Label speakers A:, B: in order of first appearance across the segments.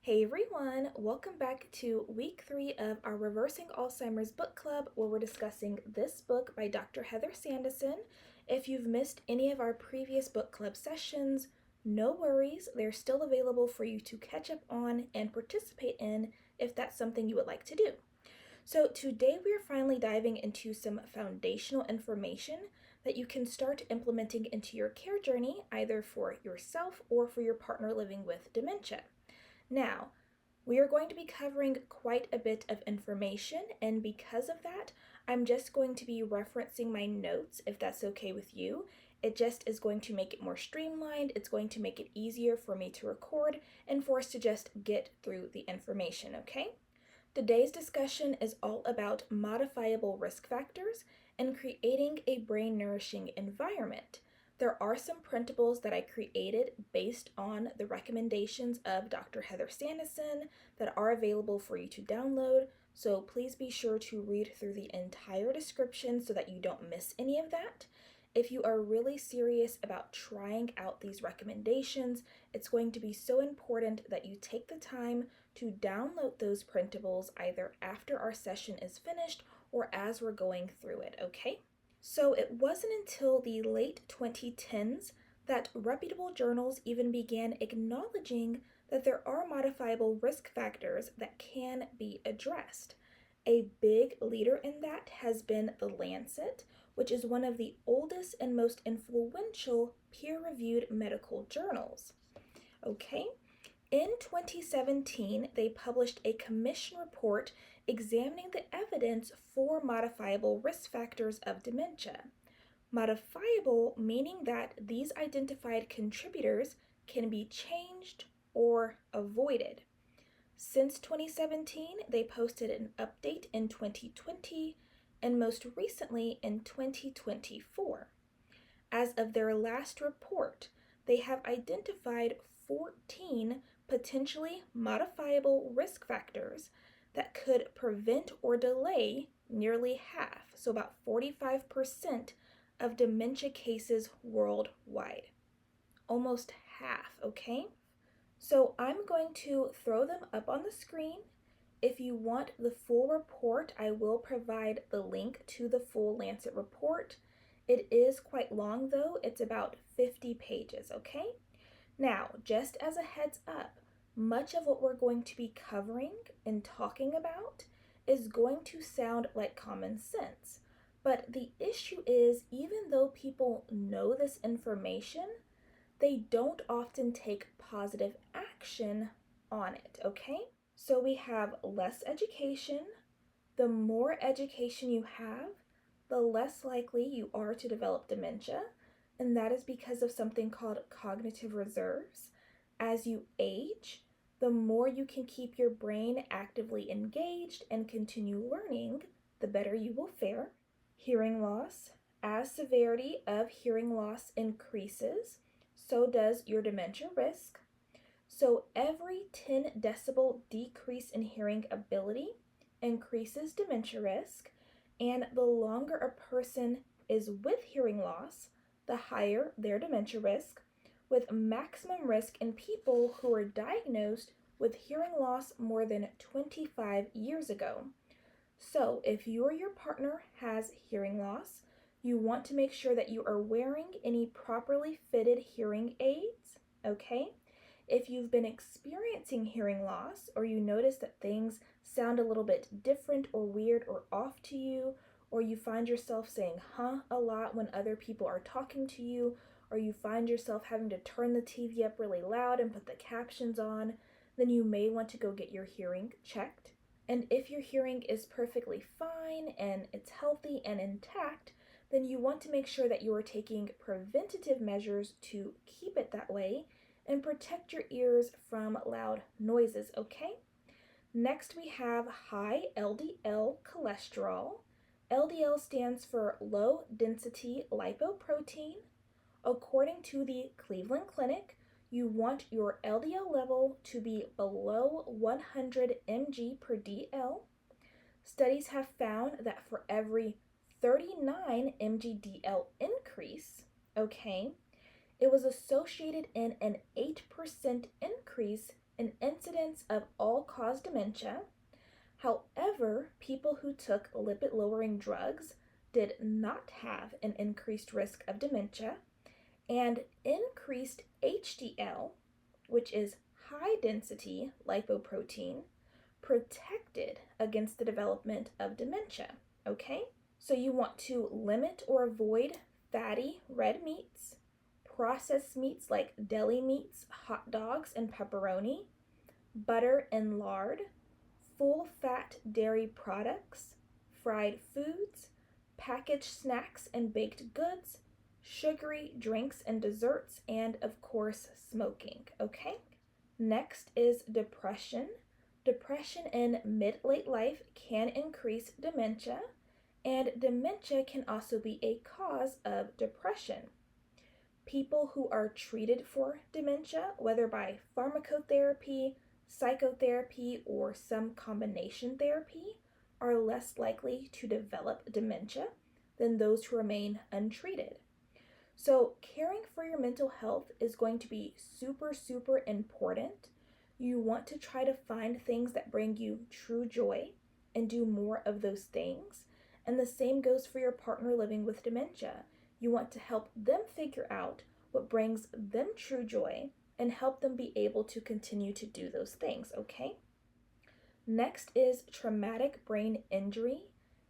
A: Hey everyone, welcome back to week 3 of our Reversing Alzheimer's book club where we're discussing this book by Dr. Heather Sandison. If you've missed any of our previous book club sessions, no worries, they're still available for you to catch up on and participate in if that's something you would like to do. So today we are finally diving into some foundational information that you can start implementing into your care journey, either for yourself or for your partner living with dementia. Now, we are going to be covering quite a bit of information, and because of that, I'm just going to be referencing my notes if that's okay with you. It just is going to make it more streamlined. It's going to make it easier for me to record and for us to just get through the information, okay? Today's discussion is all about modifiable risk factors and creating a brain-nourishing environment. There are some printables that I created based on the recommendations of Dr. Heather Sandison that are available for you to download, so please be sure to read through the entire description so that you don't miss any of that. If you are really serious about trying out these recommendations, it's going to be so important that you take the time to download those printables either after our session is finished or as we're going through it, okay? So it wasn't until the late 2010s that reputable journals even began acknowledging that there are modifiable risk factors that can be addressed. A big leader in that has been The Lancet, which is one of the oldest and most influential peer-reviewed medical journals. Okay? In 2017, they published a commission report examining the evidence for modifiable risk factors of dementia. Modifiable meaning that these identified contributors can be changed or avoided. Since 2017, they posted an update in 2020 and most recently in 2024. As of their last report, they have identified 14 potentially modifiable risk factors that could prevent or delay nearly half, so about 45% of dementia cases worldwide. Almost half, okay? So I'm going to throw them up on the screen. If you want the full report, I will provide the link to the full Lancet report. It is quite long though, it's about 50 pages, okay? Now, just as a heads up, much of what we're going to be covering and talking about is going to sound like common sense. But the issue is, even though people know this information, they don't often take positive action on it, okay? So we have less education. The more education you have, the less likely you are to develop dementia, and that is because of something called cognitive reserves. As you age, the more you can keep your brain actively engaged and continue learning, the better you will fare. Hearing loss. As severity of hearing loss increases, so does your dementia risk. So every 10 decibel decrease in hearing ability increases dementia risk, and the longer a person is with hearing loss, the higher their dementia risk, with maximum risk in people who were diagnosed with hearing loss more than 25 years ago. So if you or your partner has hearing loss, you want to make sure that you are wearing any properly fitted hearing aids, okay? If you've been experiencing hearing loss, or you notice that things sound a little bit different or weird or off to you, or you find yourself saying huh a lot when other people are talking to you, or you find yourself having to turn the TV up really loud and put the captions on, then you may want to go get your hearing checked. And if your hearing is perfectly fine and it's healthy and intact, then you want to make sure that you are taking preventative measures to keep it that way and protect your ears from loud noises, okay? Next we have high LDL cholesterol. LDL stands for low density lipoprotein. According to the Cleveland Clinic, you want your LDL level to be below 100 mg per dl. Studies have found that for every 39 mg dl increase, okay, it was associated in an 8% increase an incidence of all-cause dementia. However, people who took lipid-lowering drugs did not have an increased risk of dementia, and increased HDL, which is high-density lipoprotein, protected against the development of dementia, okay? So you want to limit or avoid fatty red meats, processed meats like deli meats, hot dogs, and pepperoni, butter and lard, full-fat dairy products, fried foods, packaged snacks and baked goods, sugary drinks and desserts, and of course, smoking, okay? Next is depression. Depression in mid-late life can increase dementia, and dementia can also be a cause of depression. People who are treated for dementia, whether by pharmacotherapy, psychotherapy, or some combination therapy, are less likely to develop dementia than those who remain untreated. So caring for your mental health is going to be super, super important. You want to try to find things that bring you true joy and do more of those things. And the same goes for your partner living with dementia. You want to help them figure out what brings them true joy and help them be able to continue to do those things, okay? Next is traumatic brain injury.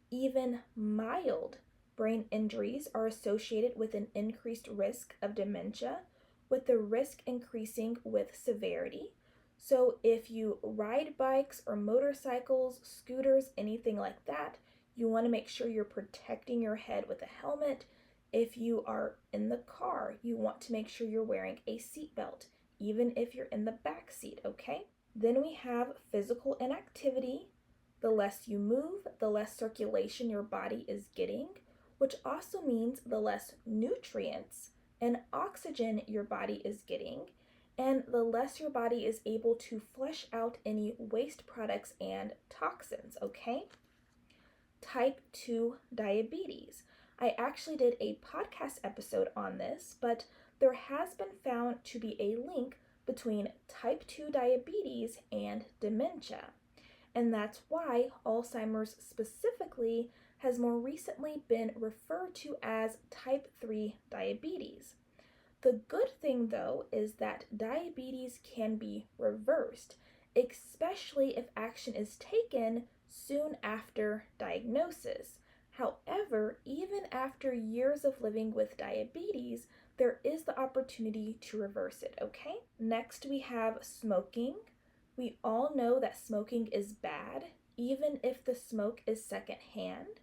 A: Even mild brain injuries are associated with an increased risk of dementia, with the risk increasing with severity. So if you ride bikes or motorcycles, scooters, anything like that, you want to make sure you're protecting your head with a helmet. If you are in the car, you want to make sure you're wearing a seatbelt, even if you're in the back seat, okay? Then we have physical inactivity. The less you move, the less circulation your body is getting, which also means the less nutrients and oxygen your body is getting, and the less your body is able to flush out any waste products and toxins, okay? Type 2 diabetes. I actually did a podcast episode on this, but there has been found to be a link between type 2 diabetes and dementia. And that's why Alzheimer's specifically has more recently been referred to as type 3 diabetes. The good thing, though, is that diabetes can be reversed, especially if action is taken soon after diagnosis. However, even after years of living with diabetes, there is the opportunity to reverse it, okay? Next, we have smoking. We all know that smoking is bad, even if the smoke is secondhand.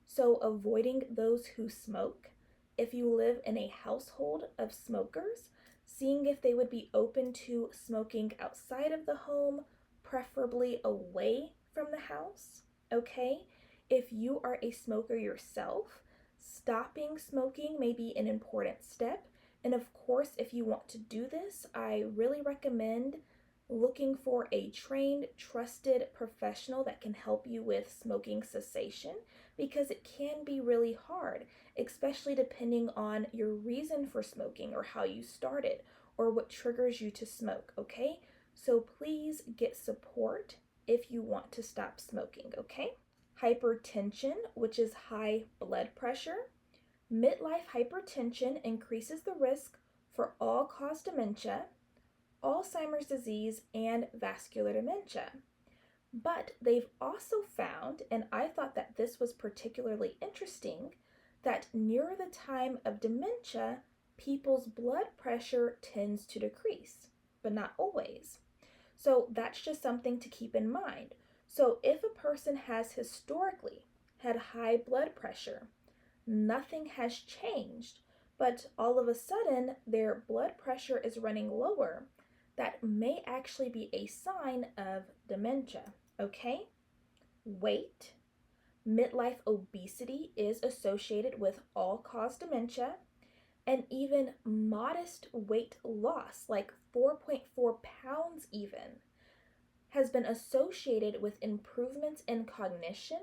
A: So avoiding those who smoke. If you live in a household of smokers, seeing if they would be open to smoking outside of the home, preferably away from the house, okay? If you are a smoker yourself, stopping smoking may be an important step. And of course, if you want to do this, I really recommend looking for a trained, trusted professional that can help you with smoking cessation, because it can be really hard, especially depending on your reason for smoking or how you started or what triggers you to smoke, okay? So please get support if you want to stop smoking, okay? Hypertension, which is high blood pressure. Midlife hypertension increases the risk for all-cause dementia, Alzheimer's disease, and vascular dementia. But they've also found, and I thought that this was particularly interesting, that near the time of dementia, people's blood pressure tends to decrease, but not always. So that's just something to keep in mind. So if a person has historically had high blood pressure, nothing has changed, but all of a sudden their blood pressure is running lower, that may actually be a sign of dementia, okay? Weight. Midlife obesity is associated with all-cause dementia, and even modest weight loss, like 4.4 pounds even, has been associated with improvements in cognition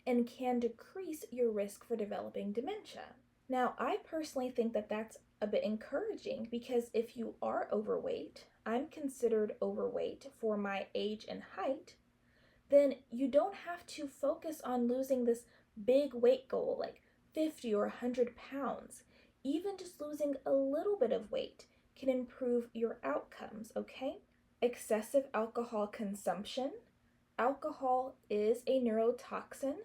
A: and can decrease your risk for developing dementia. Now, I personally think that that's a bit encouraging because if you are overweight, I'm considered overweight for my age and height, then you don't have to focus on losing this big weight goal like 50 or 100 pounds. Even just losing a little bit of weight can improve your outcomes, okay? Excessive alcohol consumption. Alcohol is a neurotoxin.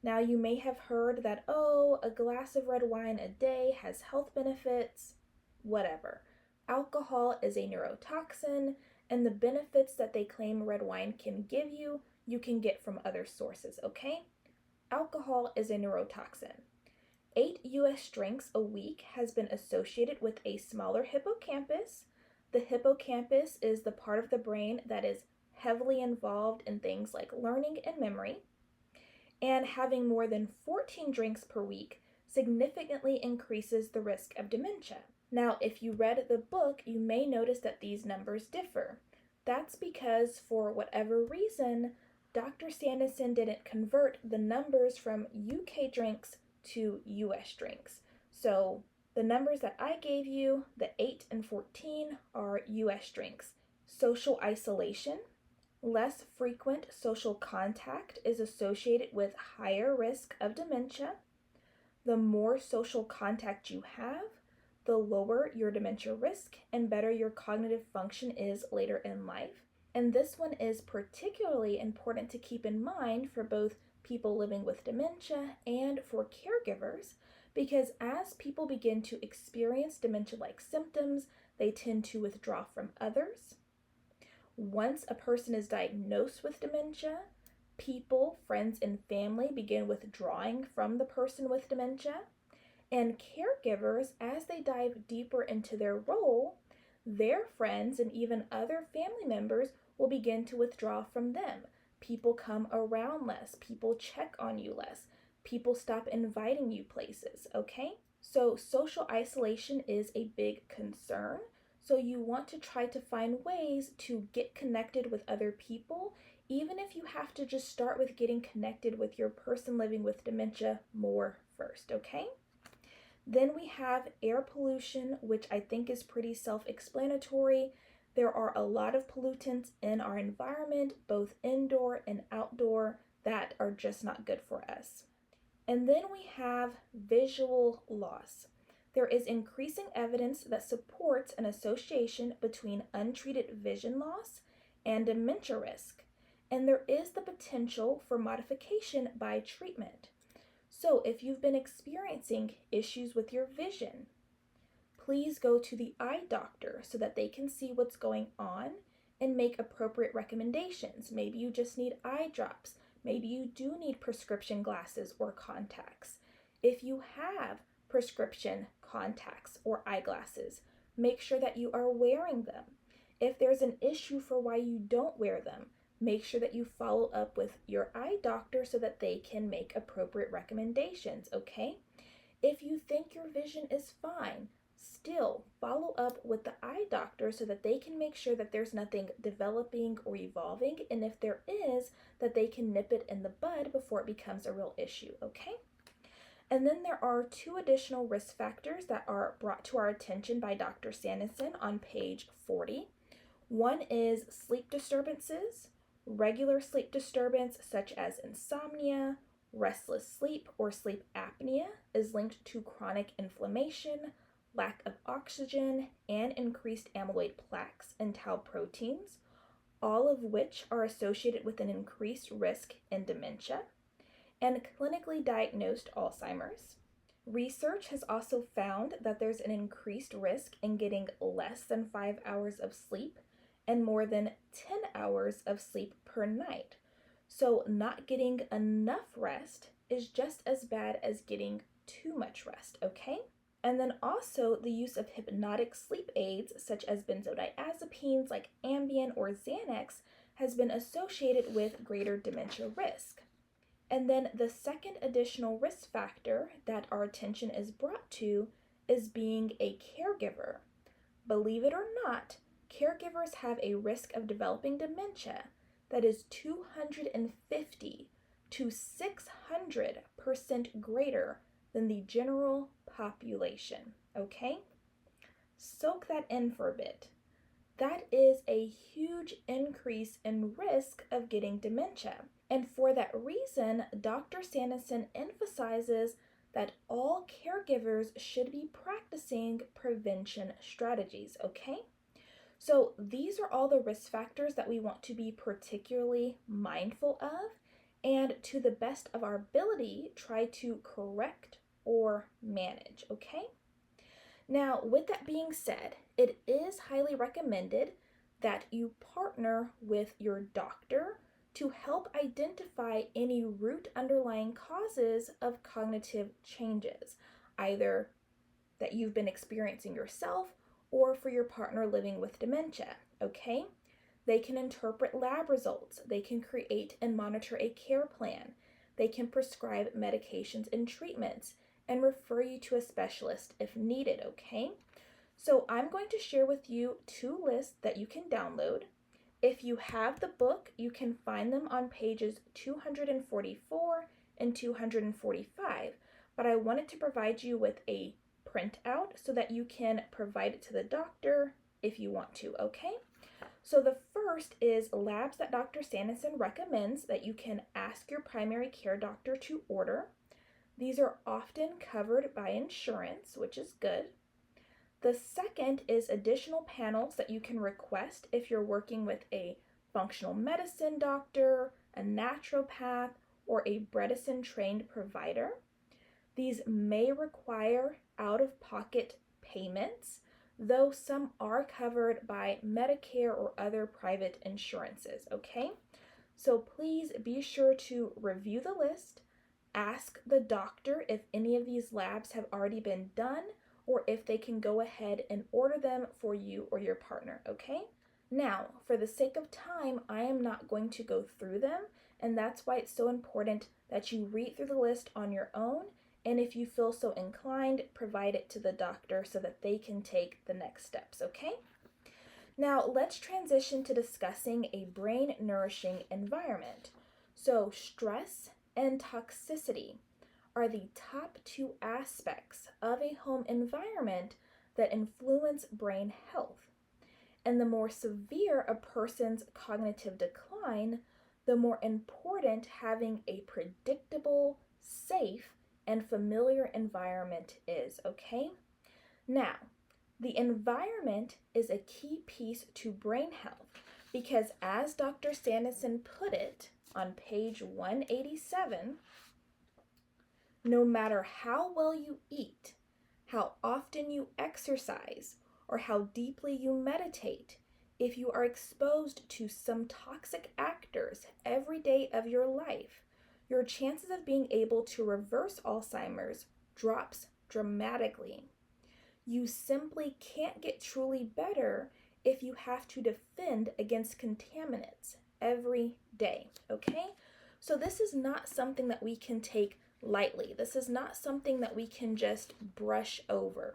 A: Now, you may have heard that, oh, a glass of red wine a day has health benefits, whatever. Alcohol is a neurotoxin, and the benefits that they claim red wine can give you, you can get from other sources, okay? Alcohol is a neurotoxin. 8 US drinks a week has been associated with a smaller hippocampus. The hippocampus is the part of the brain that is heavily involved in things like learning and memory. And having more than 14 drinks per week significantly increases the risk of dementia. Now, if you read the book, you may notice that these numbers differ. That's because, for whatever reason, Dr. Sandison didn't convert the numbers from UK drinks to US drinks. So the numbers that I gave you, the 8 and 14, are US drinks. Social isolation. Less frequent social contact is associated with higher risk of dementia. The more social contact you have, the lower your dementia risk and better your cognitive function is later in life. And this one is particularly important to keep in mind for both people living with dementia and for caregivers, because as people begin to experience dementia-like symptoms, they tend to withdraw from others. Once a person is diagnosed with dementia, people, friends, and family begin withdrawing from the person with dementia. And caregivers, as they dive deeper into their role, their friends and even other family members will begin to withdraw from them. People come around less, people check on you less, people stop inviting you places, okay? So social isolation is a big concern. So you want to try to find ways to get connected with other people, even if you have to just start with getting connected with your person living with dementia more first, okay? Then we have air pollution, which I think is pretty self-explanatory. There are a lot of pollutants in our environment, both indoor and outdoor, that are just not good for us. And then we have visual loss. There is increasing evidence that supports an association between untreated vision loss and dementia risk, and there is the potential for modification by treatment. So if you've been experiencing issues with your vision, please go to the eye doctor so that they can see what's going on and make appropriate recommendations. Maybe you just need eye drops. Maybe you do need prescription glasses or contacts. If you have prescription contacts or eyeglasses, make sure that you are wearing them. If there's an issue for why you don't wear them, make sure that you follow up with your eye doctor so that they can make appropriate recommendations, okay? If you think your vision is fine, still follow up with the eye doctor so that they can make sure that there's nothing developing or evolving, and if there is, that they can nip it in the bud before it becomes a real issue, okay? And then there are 2 additional risk factors that are brought to our attention by Dr. Sandison on page 40. One is sleep disturbances. Regular sleep disturbance such as insomnia, restless sleep, or sleep apnea is linked to chronic inflammation, lack of oxygen, and increased amyloid plaques and tau proteins, all of which are associated with an increased risk in dementia, and clinically diagnosed Alzheimer's. Research has also found that there's an increased risk in getting less than 5 hours of sleep and more than 10 hours of sleep per night. So not getting enough rest is just as bad as getting too much rest, okay? And then also the use of hypnotic sleep aids such as benzodiazepines like Ambien or Xanax has been associated with greater dementia risk. And then the second additional risk factor that our attention is brought to is being a caregiver. Believe it or not, caregivers have a risk of developing dementia that is 250 to 600% greater than the general population, okay? Soak that in for a bit. That is a huge increase in risk of getting dementia. And for that reason, Dr. Sandison emphasizes that all caregivers should be practicing prevention strategies, okay? So these are all the risk factors that we want to be particularly mindful of, and to the best of our ability, try to correct or manage, okay? Now, with that being said, it is highly recommended that you partner with your doctor to help identify any root underlying causes of cognitive changes, either that you've been experiencing yourself or for your partner living with dementia, okay? They can interpret lab results. They can create and monitor a care plan. They can prescribe medications and treatments and refer you to a specialist if needed, okay? So I'm going to share with you 2 lists that you can download. If you have the book, you can find them on pages 244 and 245, but I wanted to provide you with a printout so that you can provide it to the doctor if you want to, okay? So the first is labs that Dr. Sandison recommends that you can ask your primary care doctor to order. These are often covered by insurance, which is good. The second is additional panels that you can request if you're working with a functional medicine doctor, a naturopath, or a Bredesen trained provider. These may require out-of-pocket payments, though some are covered by Medicare or other private insurances, okay? So please be sure to review the list, ask the doctor if any of these labs have already been done or if they can go ahead and order them for you or your partner, okay? Now, for the sake of time, I am not going to go through them, and that's why it's so important that you read through the list on your own, and if you feel so inclined, provide it to the doctor so that they can take the next steps, okay? Now, let's transition to discussing a brain-nourishing environment. So, stress and toxicity are the top 2 aspects of a home environment that influence brain health. And the more severe a person's cognitive decline, the more important having a predictable, safe, and familiar environment is, okay? Now, the environment is a key piece to brain health because, as Dr. Sandison put it on page 187, no matter how well you eat, how often you exercise, or how deeply you meditate, if you are exposed to some toxic actors every day of your life, your chances of being able to reverse Alzheimer's drops dramatically. You simply can't get truly better if you have to defend against contaminants every day, okay? So this is not something that we can take lightly. This is not something that we can just brush over.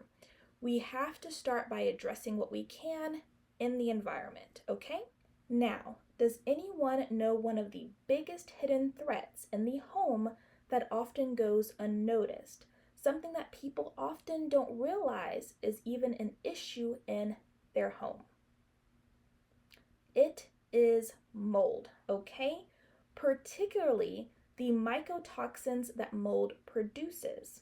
A: We have to start by addressing what we can in the environment, okay? Now, does anyone know one of the biggest hidden threats in the home that often goes unnoticed? Something that people often don't realize is even an issue in their home. It is mold, okay? Particularly the mycotoxins that mold produces.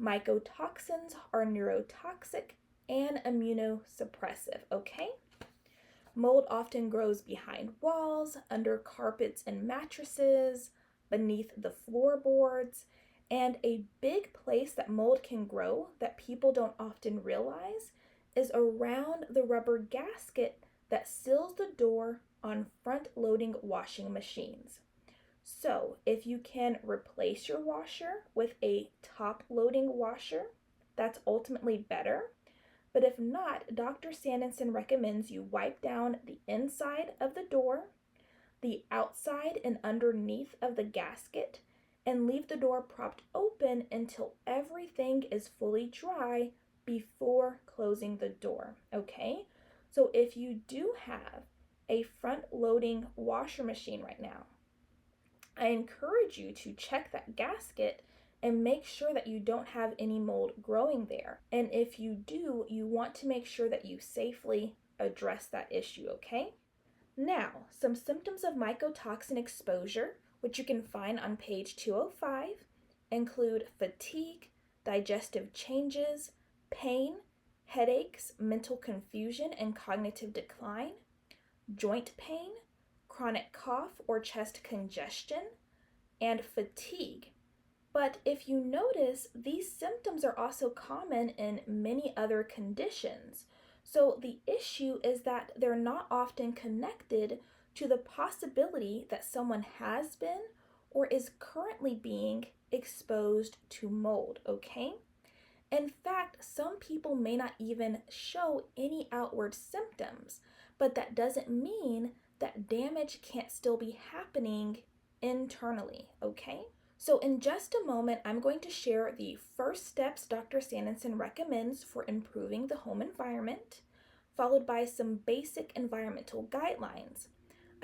A: Mycotoxins are neurotoxic and immunosuppressive, okay? Mold often grows behind walls, under carpets and mattresses, beneath the floorboards, and a big place that mold can grow that people don't often realize is around the rubber gasket that seals the door on front-loading washing machines. So if you can replace your washer with a top-loading washer, that's ultimately better. But if not, Dr. Sandison recommends you wipe down the inside of the door, the outside and underneath of the gasket, and leave the door propped open until everything is fully dry before closing the door, okay? So if you do have a front-loading washer machine right now, I encourage you to check that gasket and make sure that you don't have any mold growing there. And if you do, you want to make sure that you safely address that issue, okay? Now, some symptoms of mycotoxin exposure, which you can find on page 205, include fatigue, digestive changes, pain, headaches, mental confusion and cognitive decline, joint pain, chronic cough or chest congestion, and fatigue. But if you notice, these symptoms are also common in many other conditions. So the issue is that they're not often connected to the possibility that someone has been or is currently being exposed to mold, okay? In fact, some people may not even show any outward symptoms, but that doesn't mean that damage can't still be happening internally, okay? So in just a moment, I'm going to share the first steps Dr. Sandison recommends for improving the home environment, followed by some basic environmental guidelines.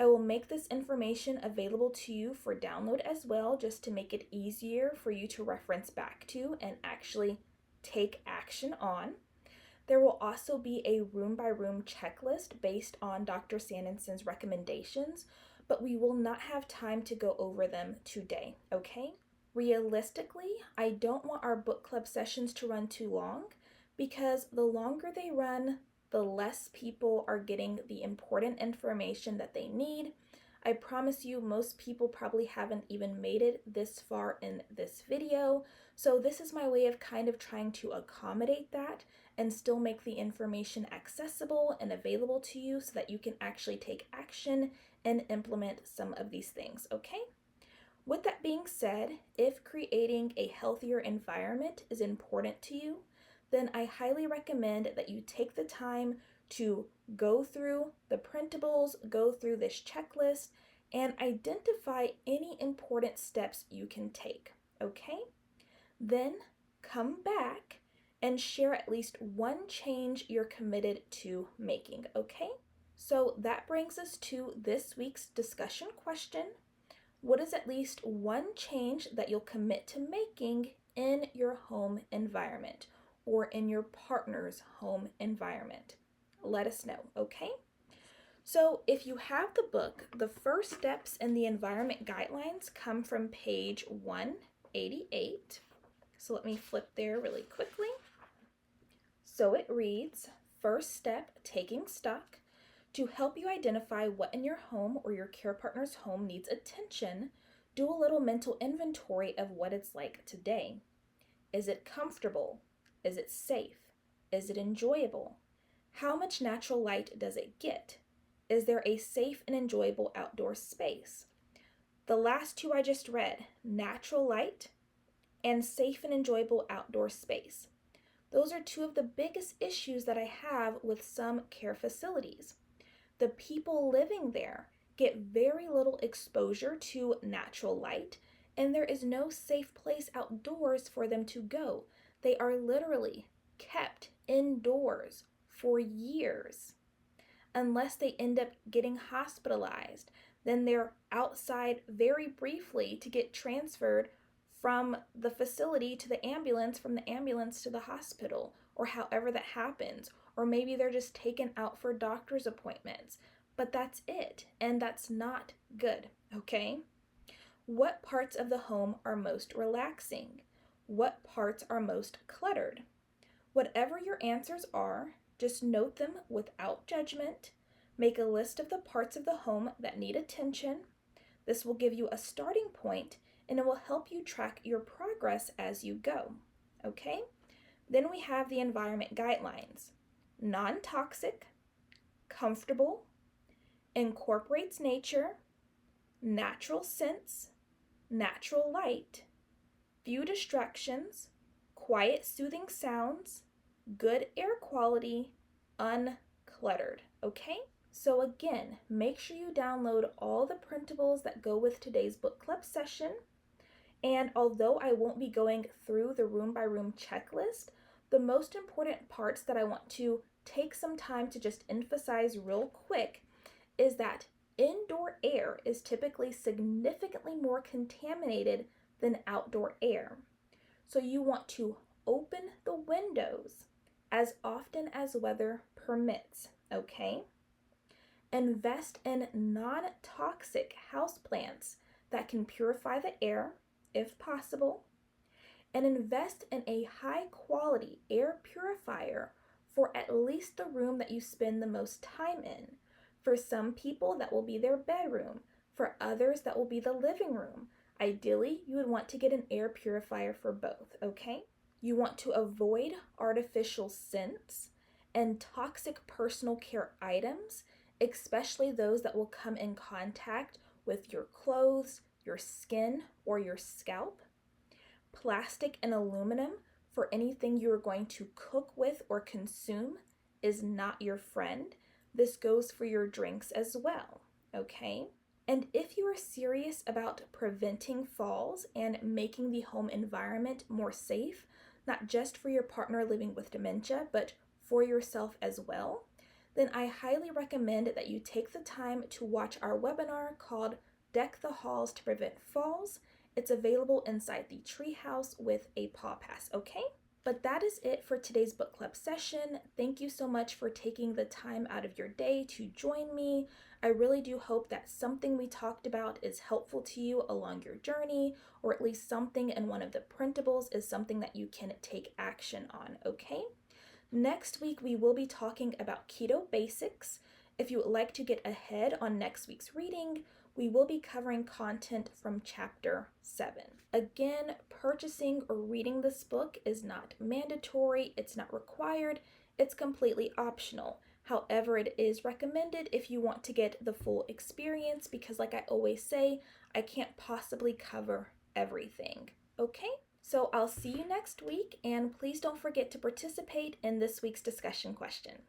A: I will make this information available to you for download as well, just to make it easier for you to reference back to and actually take action on. There will also be a room-by-room checklist based on Dr. Sandison's recommendations, but we will not have time to go over them today, okay? Realistically, I don't want our book club sessions to run too long, because the longer they run, the less people are getting the important information that they need. I promise you, most people probably haven't even made it this far in this video, so this is my way of kind of trying to accommodate that and still make the information accessible and available to you so that you can actually take action and implement some of these things, okay? With that being said, if creating a healthier environment is important to you, then I highly recommend that you take the time to go through the printables, go through this checklist, and identify any important steps you can take, okay? Then come back and share at least one change you're committed to making, okay? So that brings us to this week's discussion question. What is at least one change that you'll commit to making in your home environment or in your partner's home environment? Let us know, okay? So if you have the book, the first steps in the environment guidelines come from page 188. So let me flip there really quickly. So it reads, first step, taking stock. To help you identify what in your home or your care partner's home needs attention, do a little mental inventory of what it's like today. Is it comfortable? Is it safe? Is it enjoyable? How much natural light does it get? Is there a safe and enjoyable outdoor space? The last two I just read, natural light and safe and enjoyable outdoor space. Those are two of the biggest issues that I have with some care facilities. The people living there get very little exposure to natural light, and there is no safe place outdoors for them to go. They are literally kept indoors for years. Unless they end up getting hospitalized, then they're outside very briefly to get transferred from the facility to the ambulance, from the ambulance to the hospital, or however that happens. Or maybe they're just taken out for doctor's appointments. But that's it, and that's not good, okay? What parts of the home are most relaxing? What parts are most cluttered? Whatever your answers are, just note them without judgment. Make a list of the parts of the home that need attention. This will give you a starting point, and it will help you track your progress as you go, okay? Then we have the environment guidelines. Non-toxic, comfortable, incorporates nature, natural scents, natural light, few distractions, quiet soothing sounds, good air quality, uncluttered, okay? So again, make sure you download all the printables that go with today's book club session. And although I won't be going through the room-by-room checklist, the most important parts that I want to take some time to just emphasize real quick is that indoor air is typically significantly more contaminated than outdoor air. So you want to open the windows as often as weather permits, okay? Invest in non-toxic houseplants that can purify the air, if possible, and invest in a high-quality air purifier for at least the room that you spend the most time in. For some people, that will be their bedroom. For others, that will be the living room. Ideally, you would want to get an air purifier for both, okay? You want to avoid artificial scents and toxic personal care items, especially those that will come in contact with your clothes, your skin, or your scalp. Plastic and aluminum for anything you are going to cook with or consume is not your friend. This goes for your drinks as well, okay? And if you are serious about preventing falls and making the home environment more safe, not just for your partner living with dementia, but for yourself as well, then I highly recommend that you take the time to watch our webinar called Deck the Halls to Prevent Falls. It's available inside the treehouse with a paw pass, okay? But that is it for today's book club session. Thank you so much for taking the time out of your day to join me. I really do hope that something we talked about is helpful to you along your journey, or at least something in one of the printables is something that you can take action on, okay? Next week, we will be talking about keto basics. If you would like to get ahead on next week's reading, we will be covering content from chapter 7. Again, purchasing or reading this book is not mandatory, it's not required, it's completely optional. However, it is recommended if you want to get the full experience because, like I always say, I can't possibly cover everything. Okay? So I'll see you next week, and please don't forget to participate in this week's discussion question.